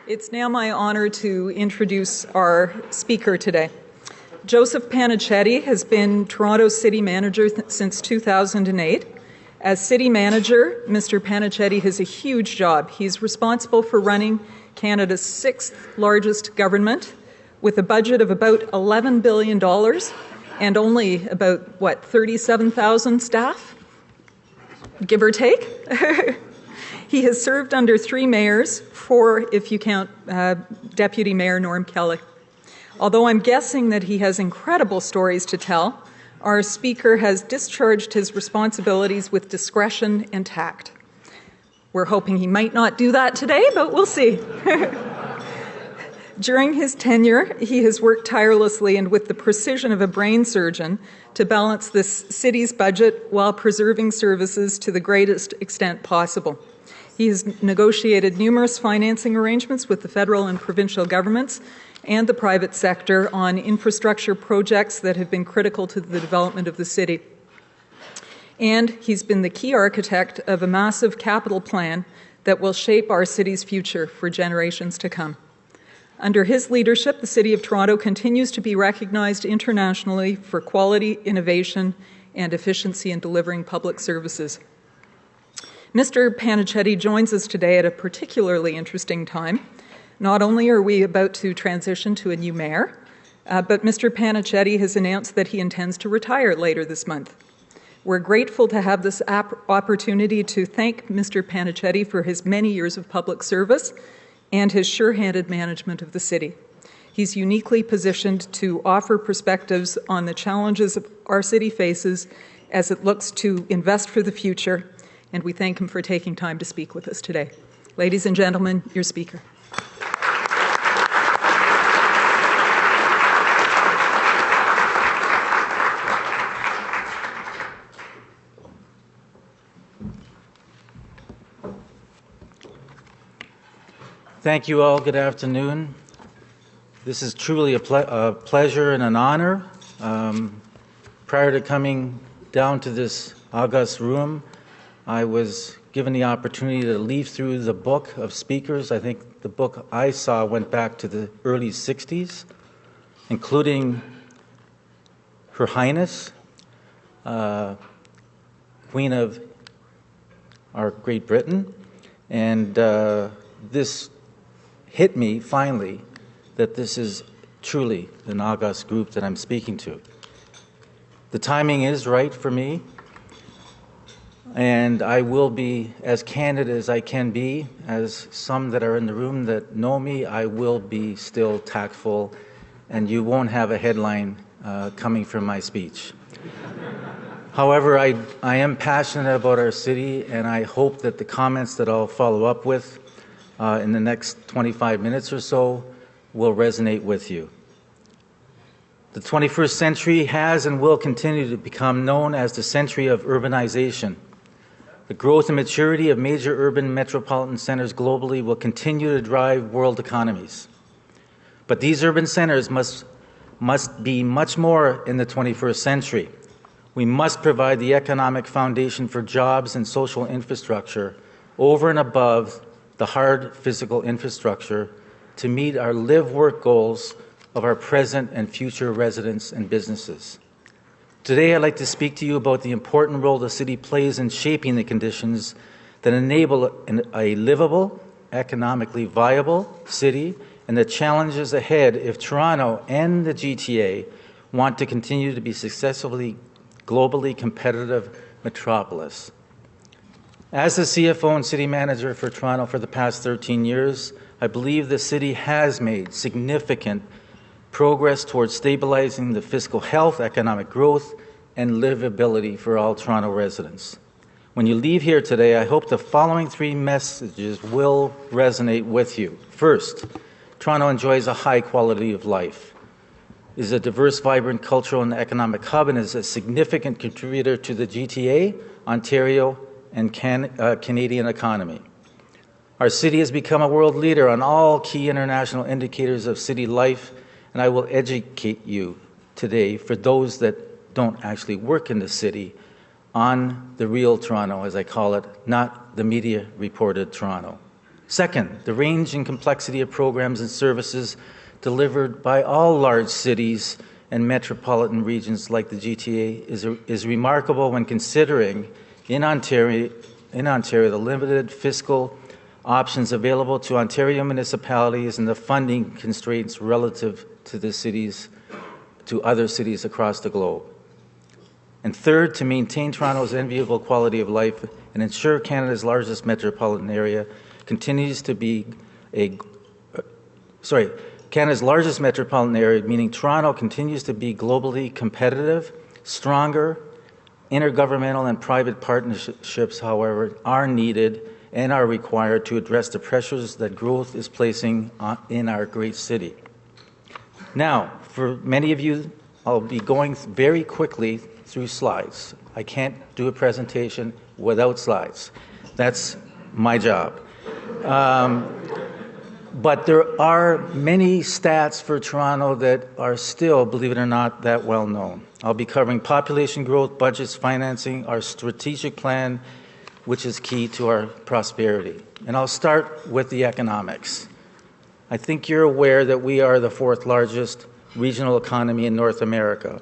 It's now my honor to introduce our speaker today. Joseph Pennachetti has been Toronto's city manager since 2008. As city manager, Mr. Pennachetti has a huge job. He's responsible for running Canada's sixth largest government with a budget of about $11 billion and only about, 37,000 staff, give or take? He has served under three mayors, four if you count Deputy Mayor Norm Kelly. Although I'm guessing that he has incredible stories to tell, our speaker has discharged his responsibilities with discretion and tact. We're hoping he might not do that today, but we'll see. During his tenure, he has worked tirelessly and with the precision of a brain surgeon to balance this city's budget while preserving services to the greatest extent possible. He has negotiated numerous financing arrangements with the federal and provincial governments and the private sector on infrastructure projects that have been critical to the development of the city. And he's been the key architect of a massive capital plan that will shape our city's future for generations to come. Under his leadership, the City of Toronto continues to be recognized internationally for quality, innovation, and efficiency in delivering public services. Mr. Pennachetti joins us today at a particularly interesting time. Not only are we about to transition to a new mayor, but Mr. Pennachetti has announced that he intends to retire later this month. We're grateful to have this opportunity to thank Mr. Pennachetti for his many years of public service and his sure-handed management of the city. He's uniquely positioned to offer perspectives on the challenges our city faces as it looks to invest for the future, and we thank him for taking time to speak with us today. Ladies and gentlemen, your speaker. Thank you all. Good afternoon. This is truly a pleasure and an honor. Prior to coming down to this august room, I was given the opportunity to leaf through the book of speakers. I think the book I saw went back to the early 60s, including Her Highness, Queen of our Great Britain, and this hit me finally that this is truly an august group that I'm speaking to. The timing is right for me, and I will be as candid as I can be. As some that are in the room that know me, I will be still tactful, and you won't have a headline coming from my speech. However, I am passionate about our city, and I hope that the comments that I'll follow up with in the next 25 minutes or so will resonate with you. The 21st century has and will continue to become known as the century of urbanization. The growth and maturity of major urban metropolitan centers globally will continue to drive world economies. But these urban centers must be much more in the 21st century. We must provide the economic foundation for jobs and social infrastructure over and above the hard physical infrastructure to meet our live-work goals of our present and future residents and businesses. Today, I'd like to speak to you about the important role the city plays in shaping the conditions that enable a livable, economically viable city and the challenges ahead if Toronto and the GTA want to continue to be successfully globally competitive metropolis. As the CFO and city manager for Toronto for the past 13 years, I believe the city has made significant progress towards stabilizing the fiscal health, economic growth, and livability for all Toronto residents. When you leave here today, I hope the following three messages will resonate with you. First, Toronto enjoys a high quality of life, is a diverse, vibrant cultural and economic hub, and is a significant contributor to the GTA, Ontario, and Canadian economy. Our city has become a world leader on all key international indicators of city life, and I will educate you today, for those that don't actually work in the city, on the real Toronto, as I call it, not the media-reported Toronto. Second, the range and complexity of programs and services delivered by all large cities and metropolitan regions like the GTA is remarkable when considering in Ontario the limited fiscal options available to Ontario municipalities and the funding constraints relative to other cities across the globe. And third, to maintain Toronto's enviable quality of life and ensure Canada's largest metropolitan area continues to be Canada's largest metropolitan area, meaning Toronto, continues to be globally competitive. Stronger intergovernmental and private partnerships, however, are needed and are required to address the pressures that growth is placing in our great city. Now, for many of you, I'll be going very quickly through slides. I can't do a presentation without slides. That's my job. But there are many stats for Toronto that are still, believe it or not, that well known. I'll be covering population growth, budgets, financing, our strategic plan, which is key to our prosperity. And I'll start with the economics. I think you're aware that we are the fourth largest regional economy in North America,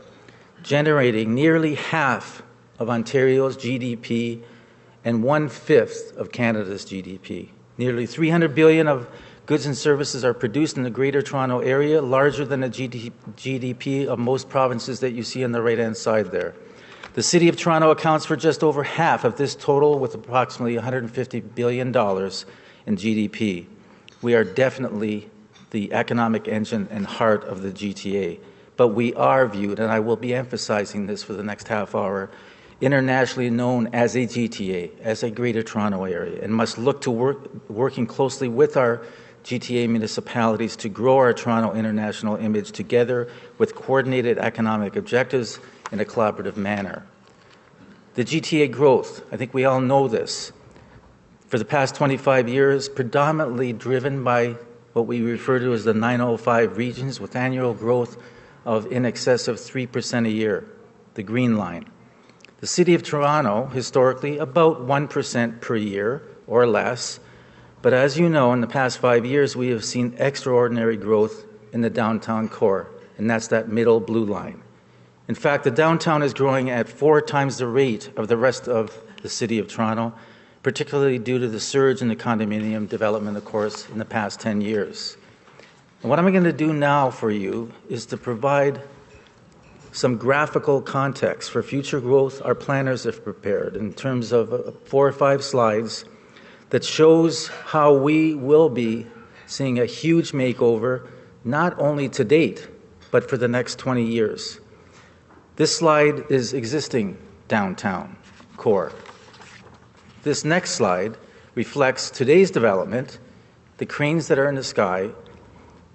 generating nearly half of Ontario's GDP and 1/5 of Canada's GDP. Nearly $300 billion of goods and services are produced in the Greater Toronto Area, larger than the GDP of most provinces that you see on the right-hand side there. The City of Toronto accounts for just over half of this total, with approximately $150 billion in GDP. We are definitely the economic engine and heart of the GTA, but we are viewed, and I will be emphasizing this for the next half hour, internationally known as a GTA, as a Greater Toronto Area, and must look to working closely with our GTA municipalities to grow our Toronto international image together with coordinated economic objectives in a collaborative manner. The GTA growth, I think we all know this, for the past 25 years, predominantly driven by what we refer to as the 905 regions, with annual growth of in excess of 3% a year, the green line. The City of Toronto, historically, about 1% per year or less. But as you know, in the past 5 years, we have seen extraordinary growth in the downtown core, and that's that middle blue line. In fact, the downtown is growing at 4 times the rate of the rest of the City of Toronto, particularly due to the surge in the condominium development, of course, in the past 10 years. And what I'm going to do now for you is to provide some graphical context for future growth our planners have prepared in terms of 4 or 5 slides that shows how we will be seeing a huge makeover, not only to date, but for the next 20 years. This slide is existing downtown core. This next slide reflects today's development, the cranes that are in the sky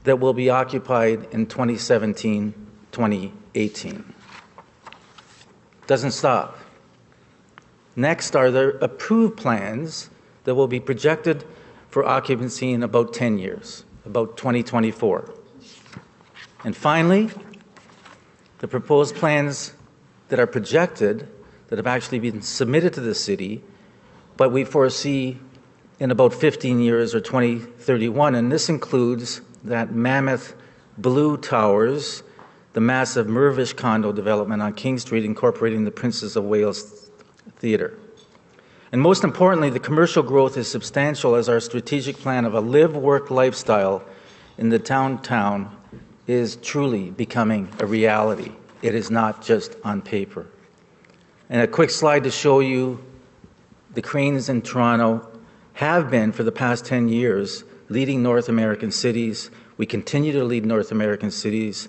that will be occupied in 2017, 2018. Doesn't stop. Next are the approved plans that will be projected for occupancy in about 10 years, about 2024. And finally, the proposed plans that are projected, that have actually been submitted to the city, but we foresee in about 15 years or 2031, and this includes that mammoth blue towers, the massive Mirvish condo development on King Street incorporating the Princess of Wales Theatre. And most importantly, the commercial growth is substantial as our strategic plan of a live-work lifestyle in the downtown is truly becoming a reality. It is not just on paper. And a quick slide to show you the cranes in Toronto have been, for the past 10 years, leading North American cities. We continue to lead North American cities,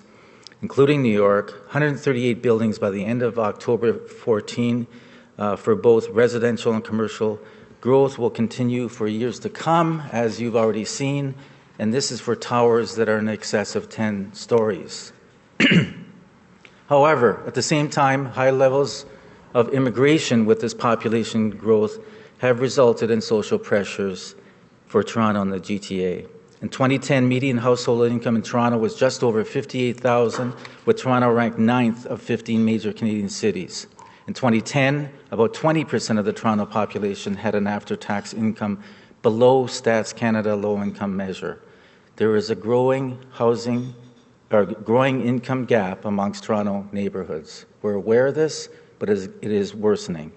including New York, 138 buildings by the end of October 14 for both residential and commercial. Growth will continue for years to come, as you've already seen, and this is for towers that are in excess of 10 stories. However, at the same time, high levels of immigration with this population growth have resulted in social pressures for Toronto and the GTA. In 2010, median household income in Toronto was just over $58,000, with Toronto ranked 9th of 15 major Canadian cities. In 2010, about 20% of the Toronto population had an after-tax income below Stats Canada low-income measure. There is a growing income gap amongst Toronto neighbourhoods. We're aware of this, but it is worsening.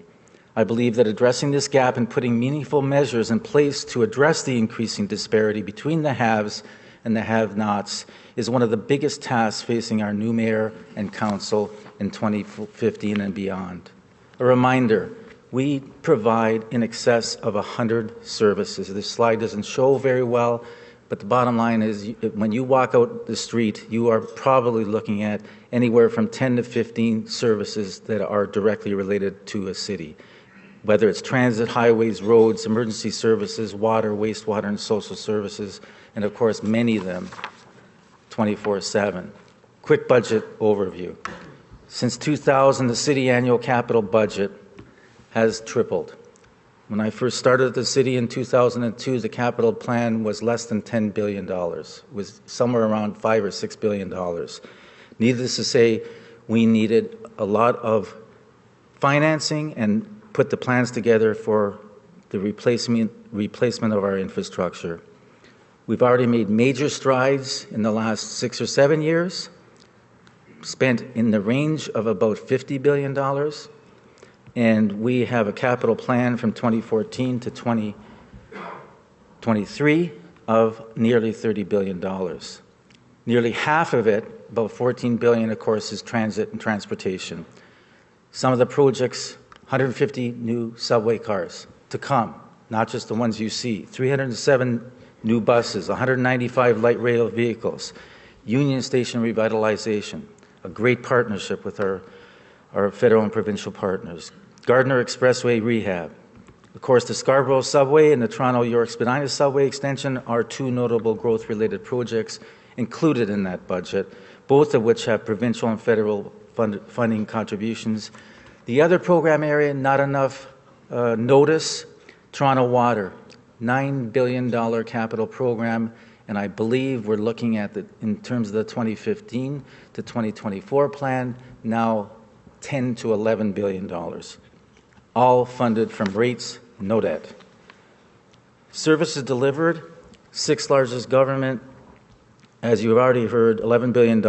I believe that addressing this gap and putting meaningful measures in place to address the increasing disparity between the haves and the have-nots is one of the biggest tasks facing our new mayor and council in 2015 and beyond. A reminder, we provide in excess of 100 services. This slide doesn't show very well, but the bottom line is when you walk out the street, you are probably looking at anywhere from 10 to 15 services that are directly related to a city, whether it's transit, highways, roads, emergency services, water, wastewater, and social services, and of course, many of them 24/7. Quick budget overview. Since 2000, the city annual capital budget has tripled. When I first started at the city in 2002, the capital plan was less than $10 billion. It was somewhere around $5 or $6 billion. Needless to say, we needed a lot of financing and put the plans together for the replacement of our infrastructure. We've already made major strides in the last 6 or 7 years, spent in the range of about $50 billion. And we have a capital plan from 2014 to 2023 of nearly $30 billion. Nearly half of it, about $14 billion, of course, is transit and transportation. Some of the projects, 150 new subway cars to come, not just the ones you see, 307 new buses, 195 light rail vehicles, Union Station revitalization, a great partnership with our federal and provincial partners, Gardiner Expressway rehab. Of course, the Scarborough Subway and the Toronto-York Spadina Subway extension are two notable growth-related projects included in that budget, both of which have provincial and federal funding contributions. The other program area, not enough notice, Toronto Water, $9 billion capital program, and I believe we're looking at, in terms of the 2015 to 2024 plan, now $10 to $11 billion. All funded from rates, no debt. Services delivered, sixth largest government, as you've already heard, $11 billion.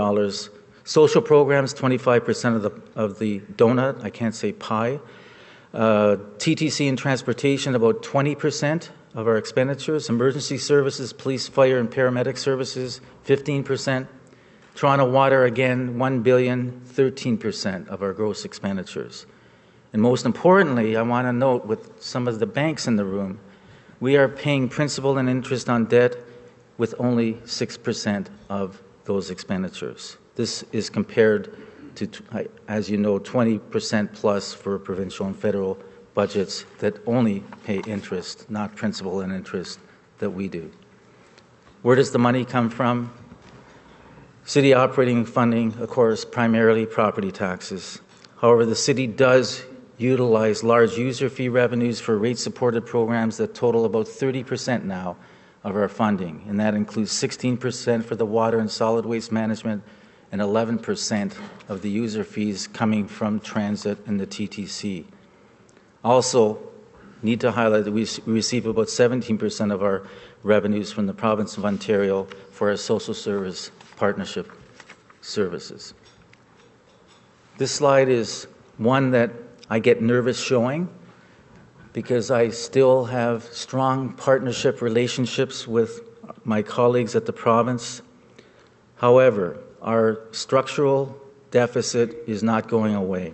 Social programs, 25% of the donut, I can't say pie. TTC and transportation, about 20% of our expenditures. Emergency services, police, fire, and paramedic services, 15%. Toronto Water, again, $1 billion, 13% of our gross expenditures. And most importantly, I want to note with some of the banks in the room, we are paying principal and interest on debt with only 6% of those expenditures. This is compared to, as you know, 20% plus for provincial and federal budgets that only pay interest, not principal and interest that we do. Where does the money come from? City operating funding, of course, primarily property taxes. However, the city does utilize large user fee revenues for rate-supported programs that total about 30% now of our funding, and that includes 16% for the water and solid waste management and 11% of the user fees coming from transit and the TTC. Also, need to highlight that we receive about 17% of our revenues from the province of Ontario for our social service partnership services. This slide is one that I get nervous showing because I still have strong partnership relationships with my colleagues at the province. However, our structural deficit is not going away,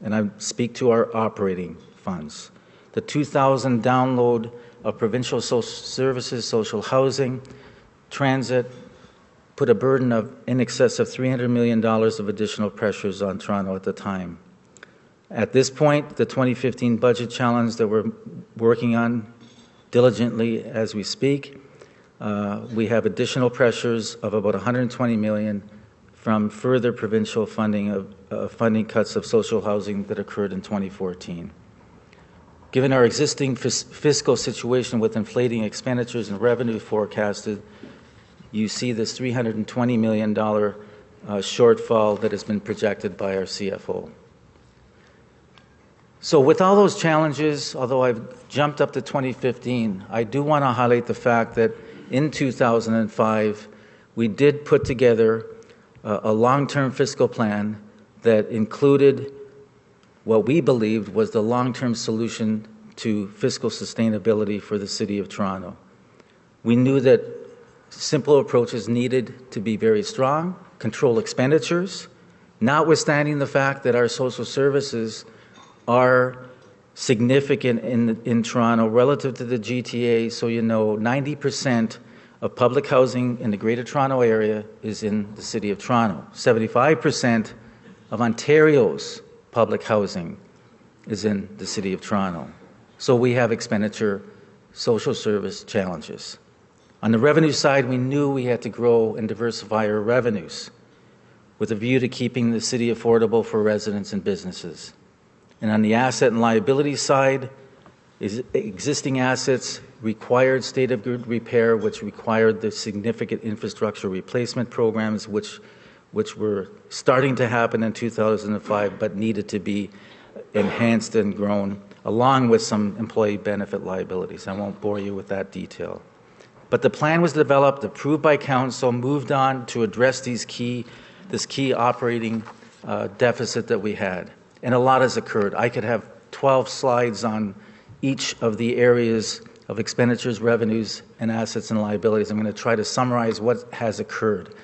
and I speak to our operating funds. The 2,000 download of provincial social services, social housing, transit, put a burden of in excess of $300 million of additional pressures on Toronto at the time. At this point, the 2015 budget challenge that we're working on diligently as we speak, we have additional pressures of about $120 million from further provincial funding of funding cuts of social housing that occurred in 2014. Given our existing fiscal situation with inflating expenditures and revenue forecasted, you see this $320 million shortfall that has been projected by our CFO. So with all those challenges, although I've jumped up to 2015, I do want to highlight the fact that in 2005, we did put together a long-term fiscal plan that included what we believed was the long-term solution to fiscal sustainability for the City of Toronto. We knew that simple approaches needed to be very strong, control expenditures, notwithstanding the fact that our social services are significant in Toronto relative to the GTA. So 90% of public housing in the Greater Toronto Area is in the City of Toronto. 75% of Ontario's public housing is in the City of Toronto. So we have expenditure, social service challenges. On the revenue side, we knew we had to grow and diversify our revenues with a view to keeping the city affordable for residents and businesses. And on the asset and liability side, existing assets required state-of-good repair, which required the significant infrastructure replacement programs, which were starting to happen in 2005, but needed to be enhanced and grown, along with some employee benefit liabilities. I won't bore you with that detail. But the plan was developed, approved by council, moved on to address this key operating deficit that we had. And a lot has occurred. I could have 12 slides on each of the areas of expenditures, revenues, and assets and liabilities. I'm going to try to summarize what has occurred.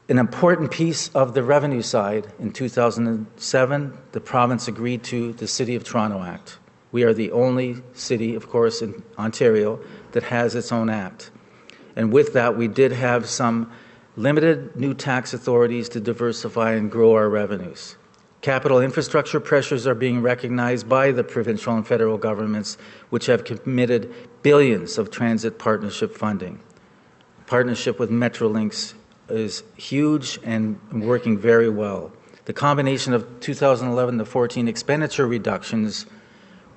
An important piece of the revenue side, in 2007, the province agreed to the City of Toronto Act. We are the only city, of course, in Ontario that has its own act. And with that, we did have some limited new tax authorities to diversify and grow our revenues. Capital infrastructure pressures are being recognized by the provincial and federal governments, which have committed billions of transit partnership funding. Partnership with Metrolinx is huge and working very well. The combination of 2011 to 14 expenditure reductions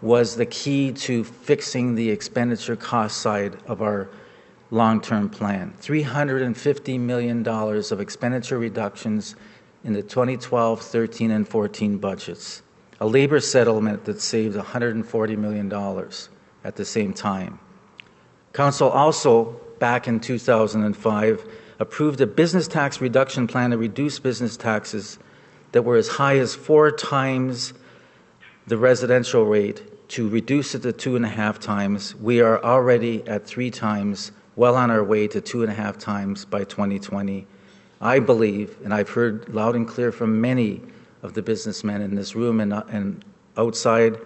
was the key to fixing the expenditure cost side of our long-term plan. $350 million of expenditure reductions in the 2012, 13, and 14 budgets. A labor settlement that saved $140 million at the same time. Council also, back in 2005, approved a business tax reduction plan to reduce business taxes that were as high as 4 times the residential rate to reduce it to 2.5 times. We are already at 3 times, well on our way to 2.5 times by 2020. I believe, and I've heard loud and clear from many of the businessmen in this room and outside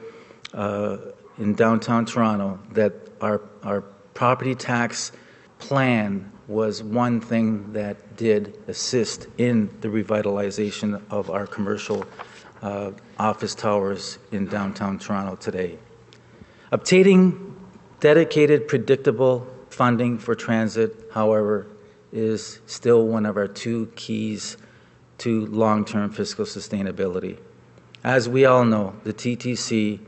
in downtown Toronto, that our property tax plan was one thing that did assist in the revitalization of our commercial office towers in downtown Toronto today. Obtaining dedicated, predictable funding for transit, however, is still one of our 2 keys to long-term fiscal sustainability. As we all know, the TTC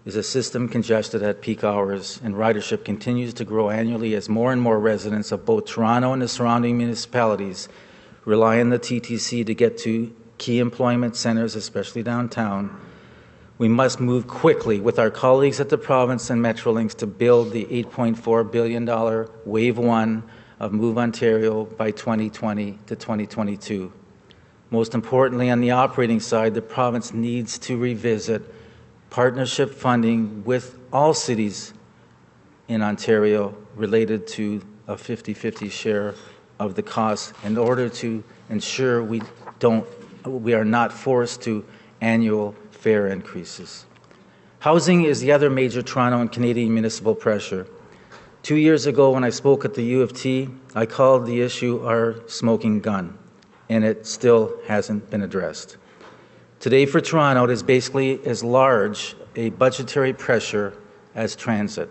is a system congested at peak hours, and ridership continues to grow annually as more and more residents of both Toronto and the surrounding municipalities rely on the TTC to get to key employment centers, especially downtown. We must move quickly with our colleagues at the province and Metrolinx to build the $8.4 billion Wave 1 of Move Ontario by 2020 to 2022. Most importantly, on the operating side, the province needs to revisit partnership funding with all cities in Ontario related to a 50-50 share of the costs in order to ensure we are not forced to annual fare increases. Housing is the other major Toronto and Canadian municipal pressure. 2 years ago when I spoke at the U of T, I called the issue our smoking gun, and it still hasn't been addressed. Today for Toronto, it is basically as large a budgetary pressure as transit.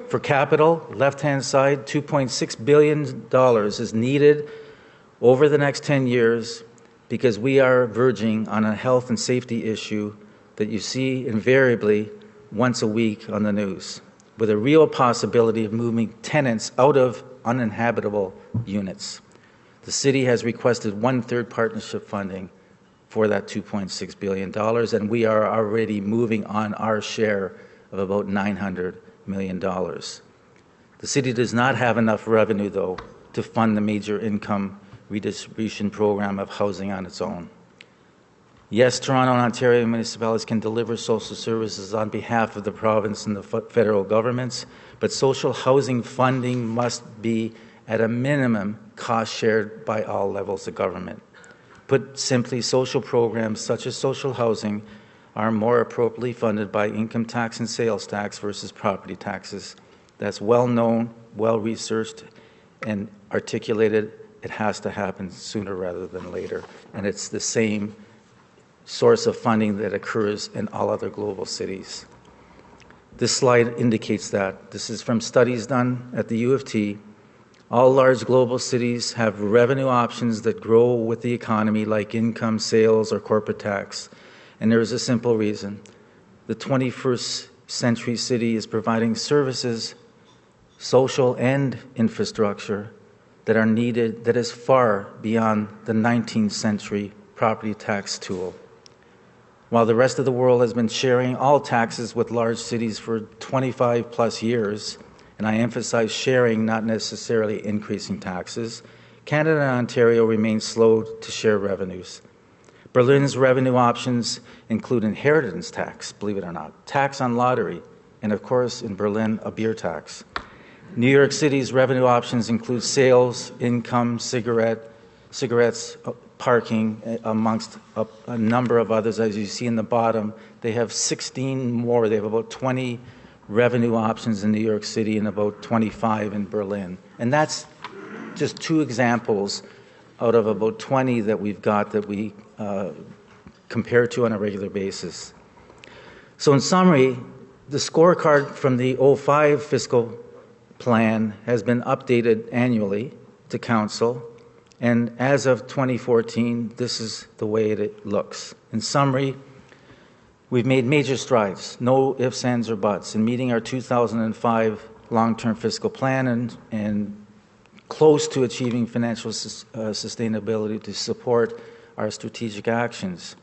For capital, left-hand side, $2.6 billion is needed over the next 10 years because we are verging on a health and safety issue that you see invariably once a week on the news, with a real possibility of moving tenants out of uninhabitable units. The city has requested 1/3 partnership funding for that $2.6 billion, and we are already moving on our share of about $900 million. The city does not have enough revenue, though, to fund the major income redistribution program of housing on its own. Yes, Toronto and Ontario municipalities can deliver social services on behalf of the province and the federal governments, but social housing funding must be, at a minimum, cost shared by all levels of government. Put simply, social programs such as social housing are more appropriately funded by income tax and sales tax versus property taxes. That's well known, well researched, and articulated. It has to happen sooner rather than later, and it's the same source of funding that occurs in all other global cities. This slide indicates that. This is from studies done at the U of T. All large global cities have revenue options that grow with the economy, like income, sales, or corporate tax. And there is a simple reason. The 21st century city is providing services, social and infrastructure, that are needed, that is far beyond the 19th century property tax tool. While the rest of the world has been sharing all taxes with large cities for 25 plus years, and I emphasize sharing, not necessarily increasing taxes, Canada and Ontario remain slow to share revenues. Berlin's revenue options include inheritance tax, believe it or not, tax on lottery, and of course in Berlin, a beer tax. New York City's revenue options include sales, income, cigarettes, parking, amongst a number of others. As you see in the bottom, they have 16 more. They have about 20 revenue options in New York City and about 25 in Berlin. And that's just two examples out of about 20 that we've got that we compare to on a regular basis. So in summary, the scorecard from the 05 fiscal plan has been updated annually to Council, and as of 2014, this is the way it looks. In summary, we've made major strides, no ifs, ands, or buts, in meeting our 2005 long-term fiscal plan and close to achieving financial sustainability to support our strategic actions.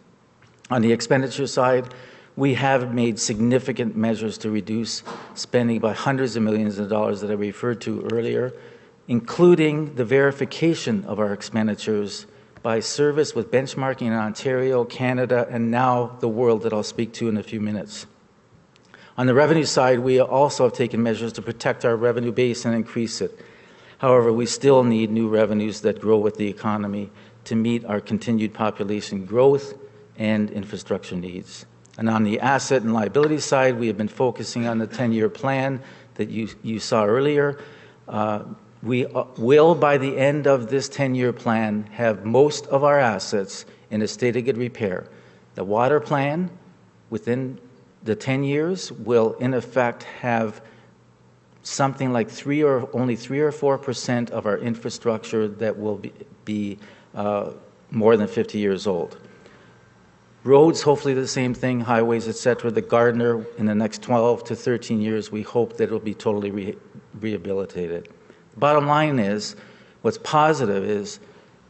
On the expenditure side, we have made significant measures to reduce spending by hundreds of millions of dollars that I referred to earlier, including the verification of our expenditures by service with benchmarking in Ontario, Canada, and now the world that I'll speak to in a few minutes. On the revenue side, we also have taken measures to protect our revenue base and increase it. However, we still need new revenues that grow with the economy to meet our continued population growth and infrastructure needs. And on the asset and liability side, we have been focusing on the 10-year plan that you saw earlier. We will, by the end of this 10-year plan, have most of our assets in a state of good repair. The water plan, within the 10 years, will in effect have something like only 3 or 4% of our infrastructure that will be more than 50 years old. Roads, hopefully the same thing, highways, etc. The Gardner, in the next 12 to 13 years, we hope that it will be totally rehabilitated. The bottom line is, what's positive is,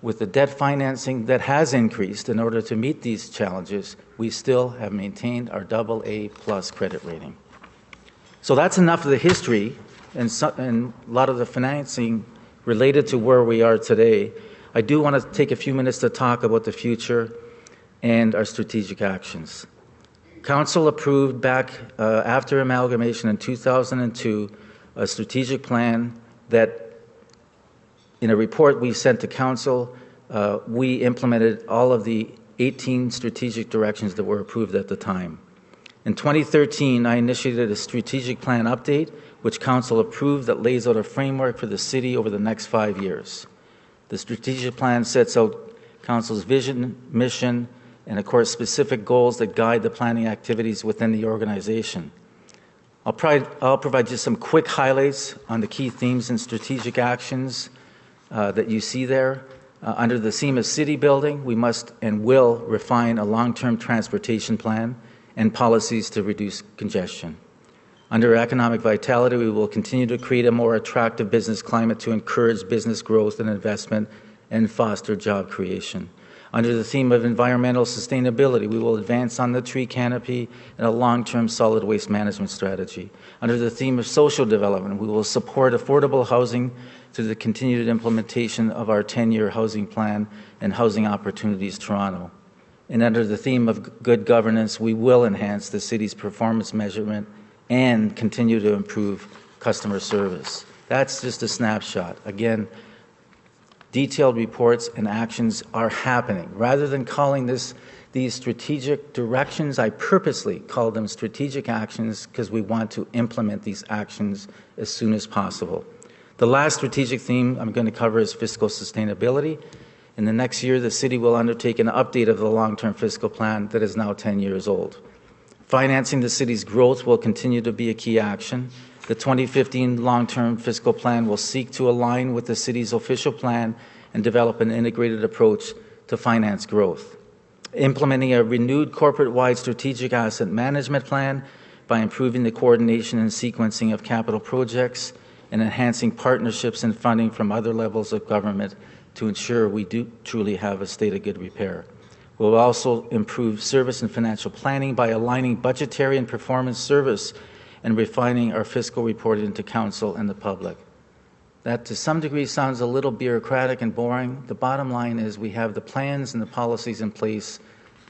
with the debt financing that has increased in order to meet these challenges, we still have maintained our AA+ credit rating. So that's enough of the history and a lot of the financing related to where we are today. I do want to take a few minutes to talk about the future and our strategic actions. Council approved back after amalgamation in 2002 a strategic plan that, in a report we sent to Council, we implemented all of the 18 strategic directions that were approved at the time. In 2013, I initiated a strategic plan update, which Council approved, that lays out a framework for the city over the next 5 years. The strategic plan sets out Council's vision, mission, and of course specific goals that guide the planning activities within the organization. I'll provide just some quick highlights on the key themes and strategic actions that you see there. Under the theme of city building, we must and will refine a long-term transportation plan and policies to reduce congestion. Under economic vitality, we will continue to create a more attractive business climate to encourage business growth and investment and foster job creation. Under the theme of environmental sustainability, we will advance on the tree canopy and a long-term solid waste management strategy. Under the theme of social development, we will support affordable housing through the continued implementation of our 10-year housing plan and Housing Opportunities Toronto. And under the theme of good governance, we will enhance the city's performance measurement and continue to improve customer service. That's just a snapshot. Again, detailed reports and actions are happening. Rather than calling these strategic directions, I purposely call them strategic actions because we want to implement these actions as soon as possible. The last strategic theme I'm going to cover is fiscal sustainability. In the next year, the city will undertake an update of the long-term fiscal plan that is now 10 years old. Financing the city's growth will continue to be a key action. The 2015 long-term fiscal plan will seek to align with the city's official plan and develop an integrated approach to finance growth. Implementing a renewed corporate-wide strategic asset management plan by improving the coordination and sequencing of capital projects and enhancing partnerships and funding from other levels of government to ensure we do truly have a state of good repair. We'll also improve service and financial planning by aligning budgetary and performance service and refining our fiscal reporting to council and the public. That to some degree sounds a little bureaucratic and boring. The bottom line is we have the plans and the policies in place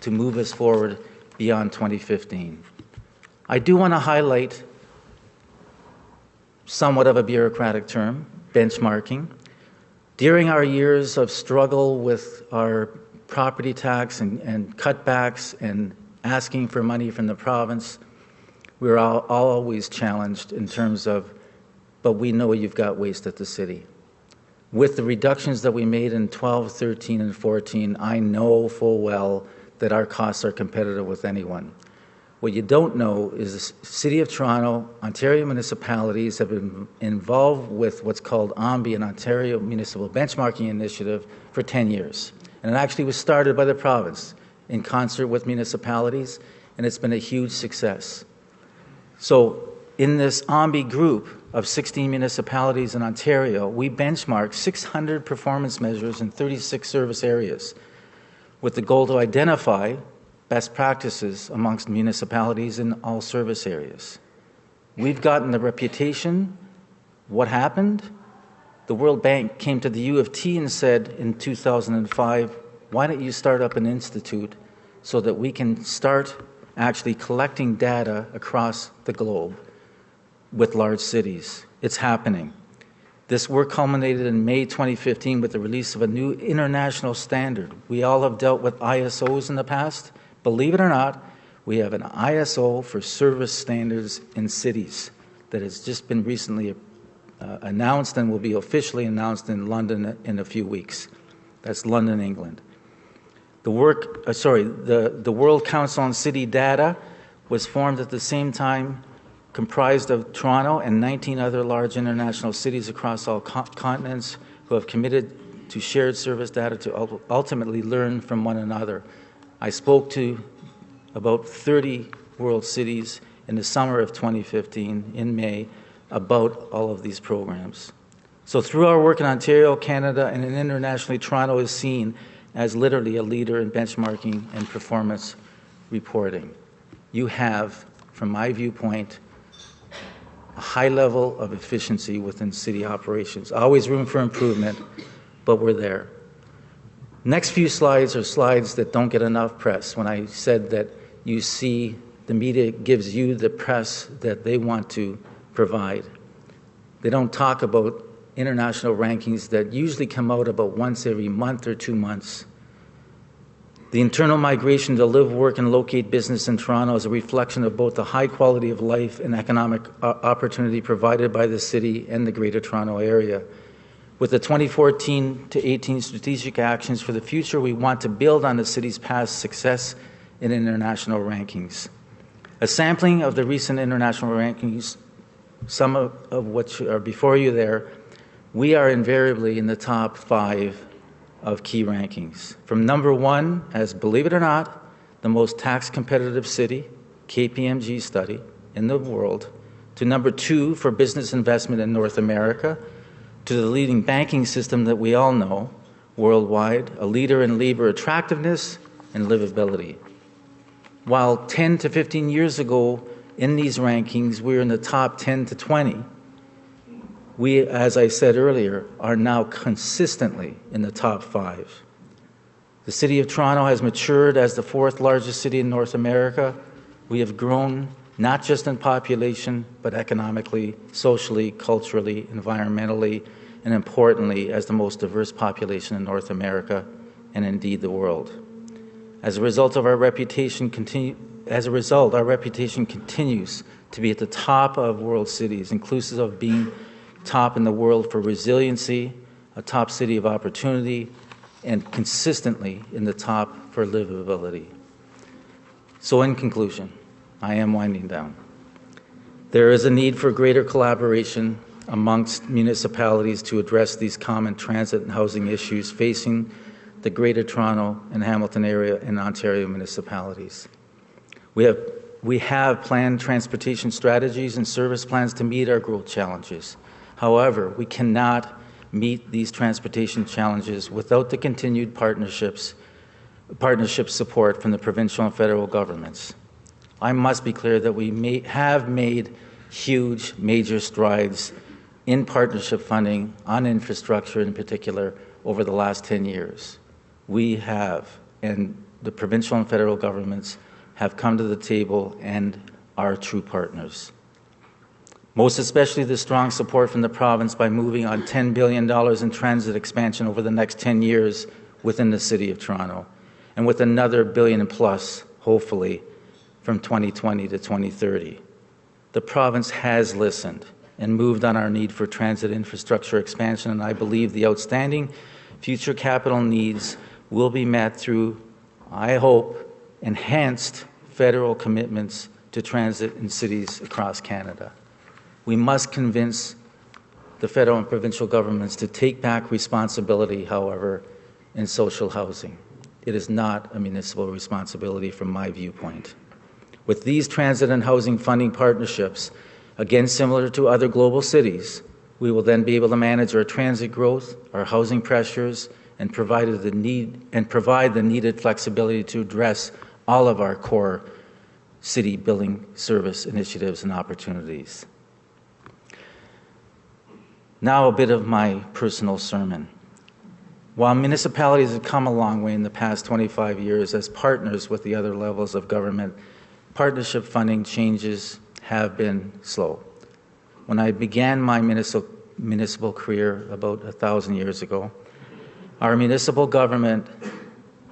to move us forward beyond 2015. I do want to highlight somewhat of a bureaucratic term, benchmarking. During our years of struggle with our property tax and cutbacks and asking for money from the province, we were always challenged in terms of, but we know you've got waste at the city. With the reductions that we made in 12, 13, and 14, I know full well that our costs are competitive with anyone. What you don't know is the City of Toronto, Ontario municipalities have been involved with what's called OMBI, an Ontario Municipal Benchmarking Initiative, for 10 years. And it actually was started by the province in concert with municipalities, and it's been a huge success. So in this OMBI group of 16 municipalities in Ontario, we benchmarked 600 performance measures in 36 service areas with the goal to identify best practices amongst municipalities in all service areas. We've gotten the reputation. What happened? The World Bank came to the U of T and said in 2005, why don't you start up an institute so that we can start actually collecting data across the globe with large cities. It's happening. This work culminated in May 2015 with the release of a new international standard. We all have dealt with ISOs in the past. Believe it or not, we have an ISO for service standards in cities that has just been recently announced and will be officially announced in London in a few weeks. That's London, England. The World Council on City Data was formed at the same time, comprised of Toronto and 19 other large international cities across all continents who have committed to shared service data to ultimately learn from one another. I spoke to about 30 world cities in the summer of 2015, in May, about all of these programs. So through our work in Ontario, Canada, and internationally, Toronto is seen as literally a leader in benchmarking and performance reporting. You have, from my viewpoint, a high level of efficiency within city operations. Always room for improvement, but we're there. Next few slides are slides that don't get enough press. When I said that you see the media gives you the press that they want to provide. They don't talk about international rankings that usually come out about once every month or 2 months. The internal migration to live, work, and locate business in Toronto is a reflection of both the high quality of life and economic opportunity provided by the city and the Greater Toronto Area. With the 2014 to 18 strategic actions for the future, we want to build on the city's past success in international rankings. A sampling of the recent international rankings, some of which are before you there, we are invariably in the top 5 of key rankings. From number 1 as, believe it or not, the most tax competitive city, KPMG study, in the world, to number 2 for business investment in North America, to the leading banking system that we all know, worldwide, a leader in labor attractiveness and livability. While 10 to 15 years ago in these rankings, we were in the top 10 to 20, we, as I said earlier, are now consistently in the top 5. The City of Toronto has matured as the 4th largest city in North America. We have grown not just in population, but economically, socially, culturally, environmentally, and importantly, as the most diverse population in North America and indeed the world. As a result, our reputation continues to be at the top of world cities, inclusive of being top in the world for resiliency, a top city of opportunity, and consistently in the top for livability. So in conclusion, I am winding down. There is a need for greater collaboration amongst municipalities to address these common transit and housing issues facing the Greater Toronto and Hamilton area and Ontario municipalities. We have planned transportation strategies and service plans to meet our growth challenges. However, we cannot meet these transportation challenges without the continued partnership support from the provincial and federal governments. I must be clear that we have made huge, major strides in partnership funding on infrastructure in particular over the last 10 years. We have, and the provincial and federal governments have come to the table and are true partners. Most especially the strong support from the province by moving on $10 billion in transit expansion over the next 10 years within the City of Toronto, and with another billion plus, hopefully, from 2020 to 2030. The province has listened and moved on our need for transit infrastructure expansion, and I believe the outstanding future capital needs will be met through, I hope, enhanced federal commitments to transit in cities across Canada. We must convince the federal and provincial governments to take back responsibility, however, in social housing. It is not a municipal responsibility from my viewpoint. With these transit and housing funding partnerships, again similar to other global cities, we will then be able to manage our transit growth, our housing pressures, and provide the needed flexibility to address all of our core city building service initiatives and opportunities. Now a bit of my personal sermon. While municipalities have come a long way in the past 25 years as partners with the other levels of government, partnership funding changes have been slow. When I began my municipal career about 1,000 years ago, our municipal government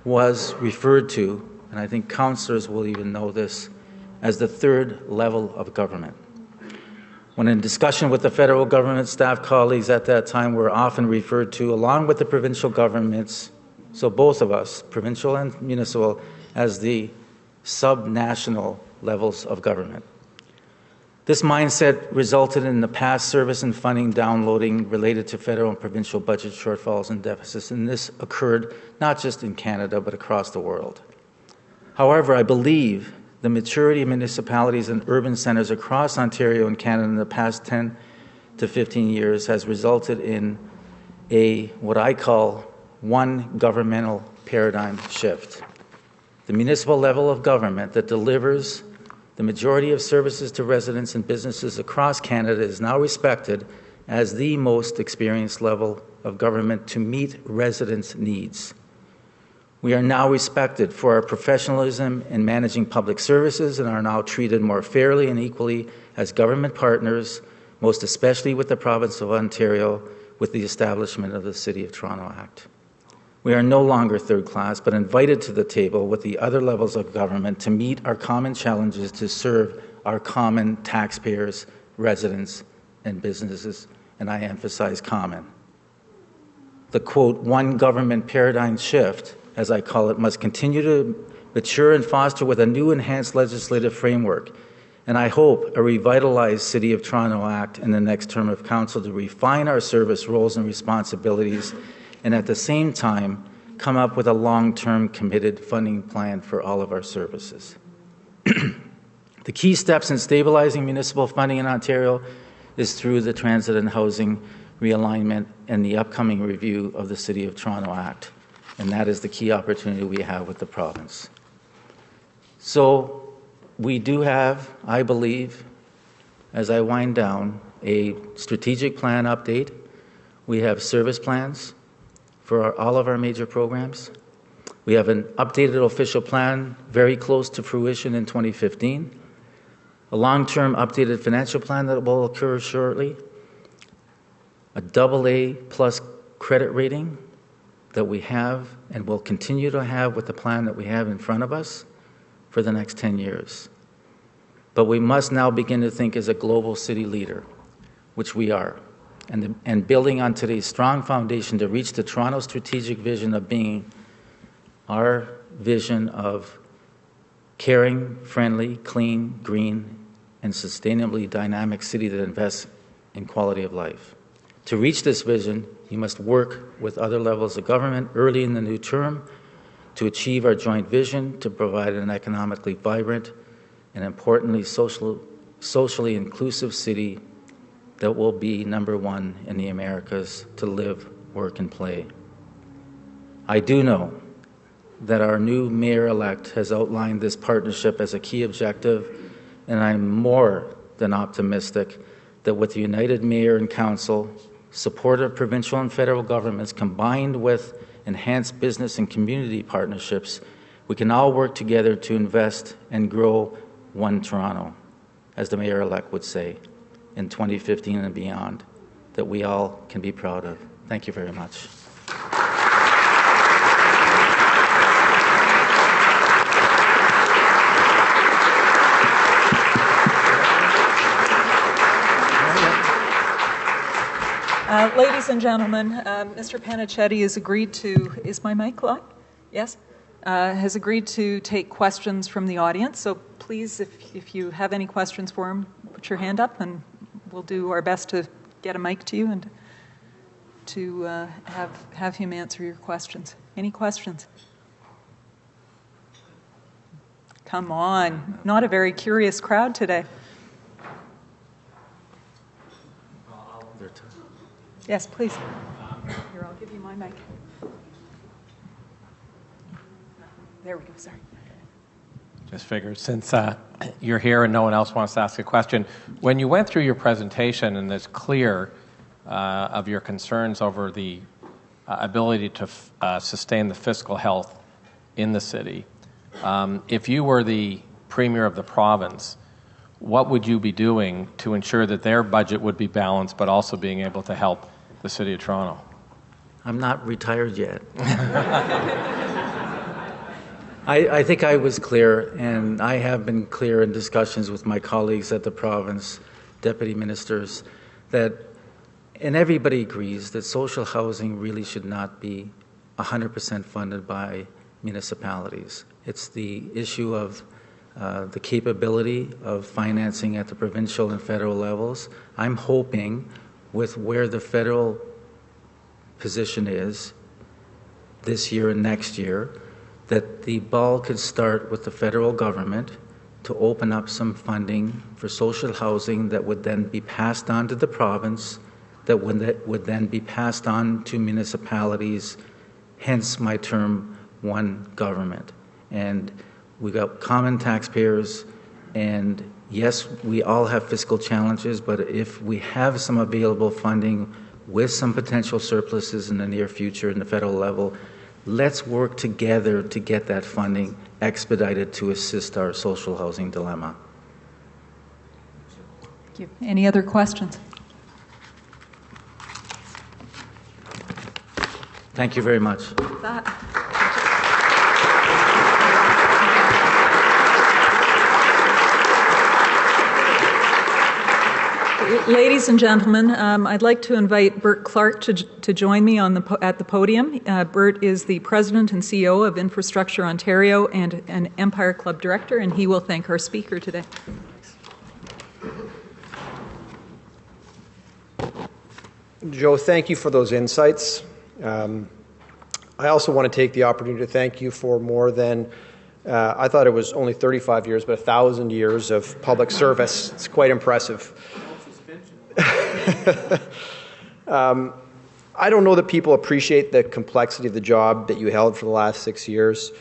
was referred to, and I think councillors will even know this, as the third level of government. When in discussion with the federal government, staff colleagues at that time were often referred to, along with the provincial governments, so both of us, provincial and municipal, as the sub-national levels of government. This mindset resulted in the past service and funding downloading related to federal and provincial budget shortfalls and deficits, and this occurred not just in Canada, but across the world. However, I believe the maturity of municipalities and urban centres across Ontario and Canada in the past 10 to 15 years has resulted in what I call one governmental paradigm shift. The municipal level of government that delivers the majority of services to residents and businesses across Canada is now respected as the most experienced level of government to meet residents' needs. We are now respected for our professionalism in managing public services and are now treated more fairly and equally as government partners, most especially with the province of Ontario with the establishment of the City of Toronto Act. We are no longer third class, but invited to the table with the other levels of government to meet our common challenges to serve our common taxpayers, residents, and businesses, and I emphasize common. The quote, one government paradigm shift, as I call it, must continue to mature and foster with a new enhanced legislative framework, and I hope a revitalized City of Toronto Act in the next term of council to refine our service roles and responsibilities, and at the same time come up with a long-term committed funding plan for all of our services. The key steps in stabilizing municipal funding in Ontario is through the transit and housing realignment and the upcoming review of the City of Toronto Act. And that is the key opportunity we have with the province. So we do have, I believe, as I wind down, a strategic plan update. We have service plans for all of our major programs. We have an updated official plan very close to fruition in 2015, a long-term updated financial plan that will occur shortly, a AA plus credit rating that we have and will continue to have with the plan that we have in front of us for the next 10 years. But we must now begin to think as a global city leader, which we are, and building on today's strong foundation to reach the Toronto strategic vision of being our vision of caring, friendly, clean, green, and sustainably dynamic city that invests in quality of life. To reach this vision, you must work with other levels of government early in the new term to achieve our joint vision to provide an economically vibrant and, importantly, socially inclusive city that will be #1 in the Americas to live, work, and play. I do know that our new mayor-elect has outlined this partnership as a key objective, and I'm more than optimistic that with the United Mayor and Council, supportive provincial and federal governments, combined with enhanced business and community partnerships, we can all work together to invest and grow one Toronto, as the mayor-elect would say, in 2015 and beyond, that we all can be proud of. Thank you very much. Ladies and gentlemen, Mr. Pennachetti has agreed to, is my mic live? Yes? Has agreed to take questions from the audience. So please, if you have any questions for him, put your hand up and we'll do our best to get a mic to you and to have him answer your questions. Any questions? Come on, not a very curious crowd today. Yes, please. Here, I'll give you my mic. There we go, sorry. Just figured since you're here and no one else wants to ask a question, when you went through your presentation and it's clear of your concerns over the ability to sustain the fiscal health in the city, if you were the Premier of the province, what would you be doing to ensure that their budget would be balanced but also being able to help the City of Toronto? I'm not retired yet. I think I was clear, and I have been clear in discussions with my colleagues at the province, deputy ministers, that, and everybody agrees that social housing really should not be 100% funded by municipalities. It's the issue of the capability of financing at the provincial and federal levels. I'm hoping with where the federal position is this year and next year, that the ball could start with the federal government to open up some funding for social housing that would then be passed on to the province, that would then be passed on to municipalities, hence my term, one government. And we got common taxpayers, and yes, we all have fiscal challenges, but if we have some available funding with some potential surpluses in the near future in the federal level, let's work together to get that funding expedited to assist our social housing dilemma. Thank you. Any other questions? Thank you very much. Ladies and gentlemen, I'd like to invite Bert Clark to join me at the podium. Bert is the President and CEO of Infrastructure Ontario and an Empire Club Director, and he will thank our speaker today. Joe, thank you for those insights. I also want to take the opportunity to thank you for more than, I thought it was only 35 years, but 1,000 years of public service. It's quite impressive. I don't know that people appreciate the complexity of the job that you held for the last 6 years.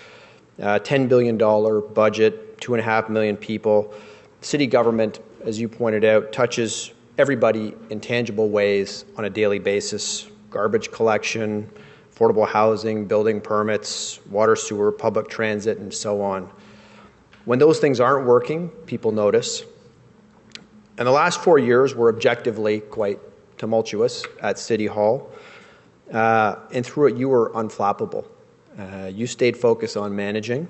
$10 billion budget, 2.5 million people. City government, as you pointed out, touches everybody in tangible ways on a daily basis. Garbage collection, affordable housing, building permits, water, sewer, public transit, and so on. When those things aren't working, people notice. And the last 4 years were objectively quite tumultuous at City Hall. And through it, you were unflappable. You stayed focused on managing,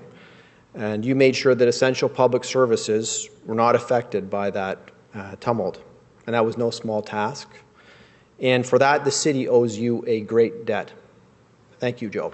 and you made sure that essential public services were not affected by that tumult. And that was no small task. And for that, the city owes you a great debt. Thank you, Joe.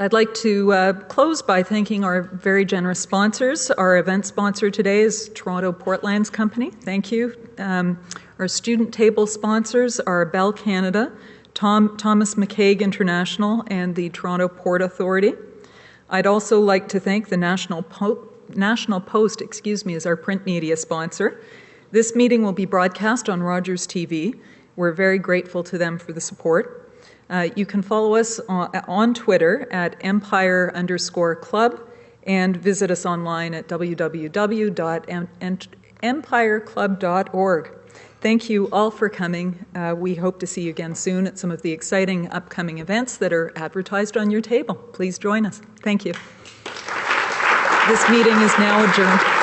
I'd like to close by thanking our very generous sponsors. Our event sponsor today is Toronto Portlands Company. Thank you. Our student table sponsors are Bell Canada, Thomas McCaig International, and the Toronto Port Authority. I'd also like to thank the National Post, as our print media sponsor. This meeting will be broadcast on Rogers TV. We're very grateful to them for the support. You can follow us on Twitter at @empire_club and visit us online at www.empireclub.org. Thank you all for coming. We hope to see you again soon at some of the exciting upcoming events that are advertised on your table. Please join us. Thank you. This meeting is now adjourned.